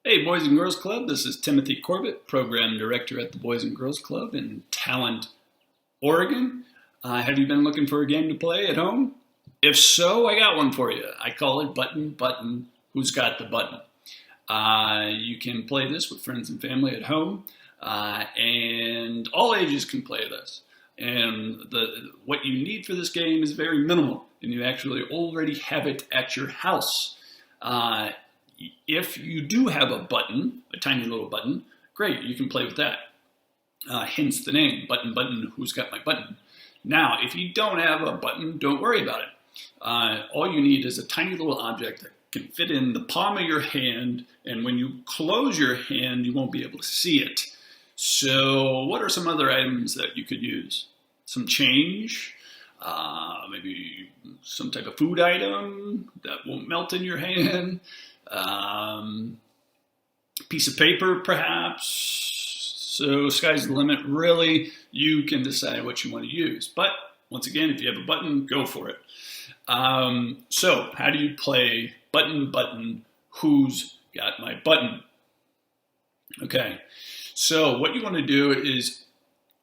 Hey, Boys and Girls Club, this is Timothy Corbett, Program Director at the Boys and Girls Club in Talent, Oregon. Have you been looking for a game to play at home? If so, I got one for you. I call it Button, Who's Got the Button? You can play this with friends and family at home, and all ages can play this. And what you need for this game is very minimal, and you actually already have it at your house. If you do have a button, a tiny little button, great, you can play with that. Hence the name, Button, Who's Got My Button? Now, if you don't have a button, don't worry about it. All you need is a tiny little object that can fit in the palm of your hand, and when you close your hand, you won't be able to see it. So what are some other items that you could use? Some change, maybe some type of food item that won't melt in your hand, piece of paper perhaps. So sky's the limit. Really, you can decide what you want to use. But once again, if you have a button, go for it. So how do you play Button, Who's Got My Button? Okay, so what you want to do is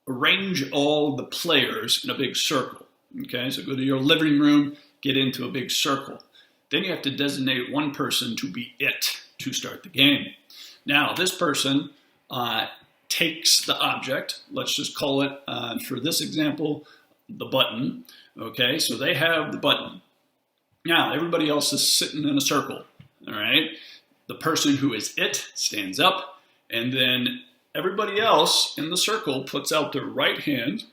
arrange all the players in a big circle. Okay, so go to your living room, get into a big circle. Then you have to designate one person to be it to start the game. Now, this person takes the object. Let's just call it, for this example, the button. Okay, so they have the button. Now, everybody else is sitting in a circle. All right, the person who is it stands up, and then everybody else in the circle puts out their right hand,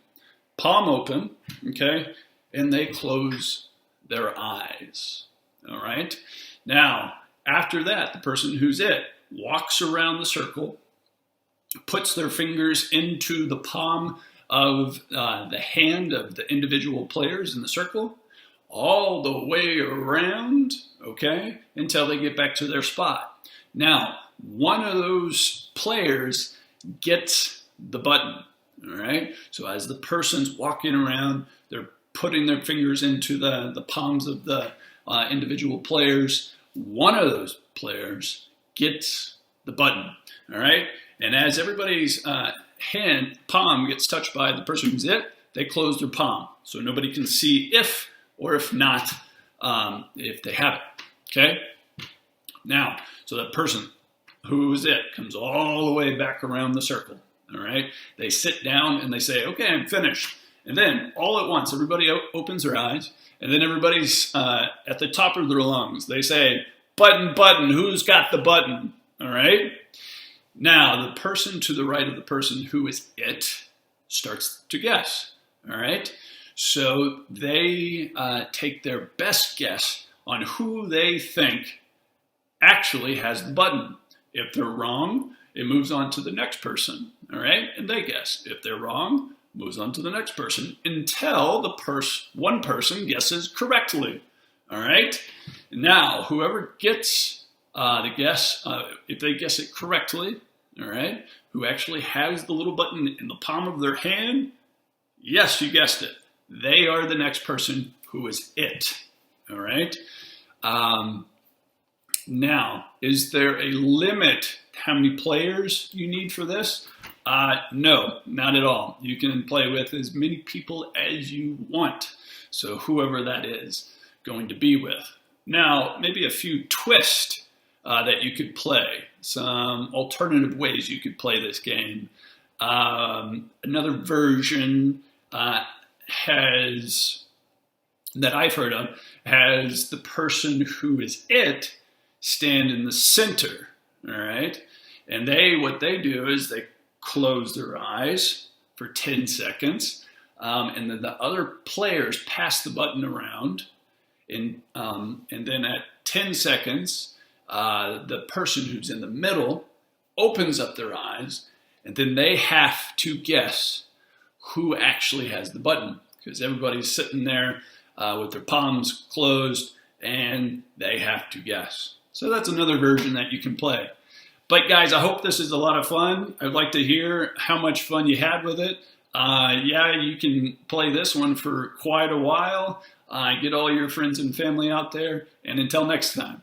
palm open, okay, and they close their eyes. All right. Now, after that, the person who's it walks around the circle, puts their fingers into the palm of the hand of the individual players in the circle, all the way around, okay, until they get back to their spot. Now, one of those players gets the button, all right? So as the person's walking around, they're putting their fingers into the palms of the individual players. One of those players gets the button, all right? And as everybody's palm gets touched by the person who's it, they close their palm. So nobody can see if or if not, if they have it, okay? Now, so that person who is it comes all the way back around the circle, all right? They sit down and they say, okay, I'm finished. And then all at once, everybody opens their eyes, and then everybody's at the top of their lungs. They say, Button, who's got the button? All right? Now, the person to the right of the person who is it starts to guess. All right? So they take their best guess on who they think actually has the button. If they're wrong, it moves on to the next person. All right? And they guess. If they're wrong, moves on to the next person until one person guesses correctly. All right? Now, whoever gets the guess, if they guess it correctly, all right, who actually has the little button in the palm of their hand, yes, you guessed it. They are the next person who is it. All right? Now, is there a limit how many players you need for this? No, not at all. You can play with as many people as you want. So whoever that is going to be with. Now, maybe a few twists that you could play. Some alternative ways you could play this game. Another version that I've heard of has the person who is it stand in the center. All right? And what they do is they close their eyes for 10 seconds, and then the other players pass the button around, and then at 10 seconds, the person who's in the middle opens up their eyes, and then they have to guess who actually has the button, because everybody's sitting there with their palms closed, and they have to guess. So that's another version that you can play. But guys, I hope this is a lot of fun. I'd like to hear how much fun you had with it. Yeah, you can play this one for quite a while. Get all your friends and family out there. And until next time.